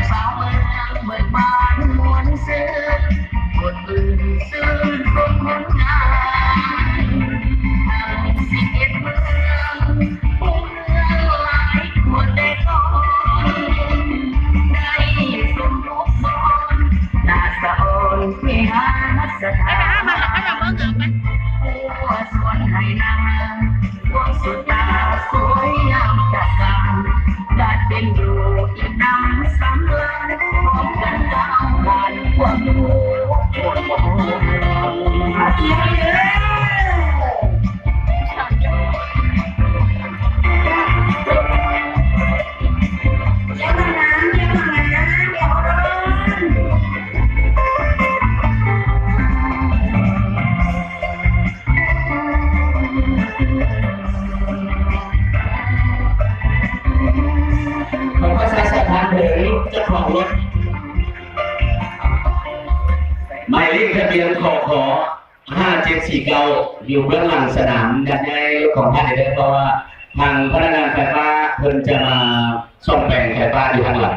สาวเมืองเบิกบานมวลซื่อคนอื่นซื่อคนหนงาน11เมืองผู้เมืองหลายคนได้ก่อนได้สมรูปสอนนาสะออนเพียรสถานหัวสวนไหนา ดวงสุดตาสวยงามจัดการได้เป็นอยู่อีกน้ำสำลักพร้อมกันดาวผ่านความรู้ปวดหัมันก็ใช้สถานถึงเจ้าของรถหมายเลขทะเบียนขข5749อยู่เบื้องหลังสนามด้านในของท่านเลยเพราะว่าทางพนักงานไฟฟ้าเพิ่นจะมาซ่อมแปลงไฟฟ้าอยู่ข้างหลัง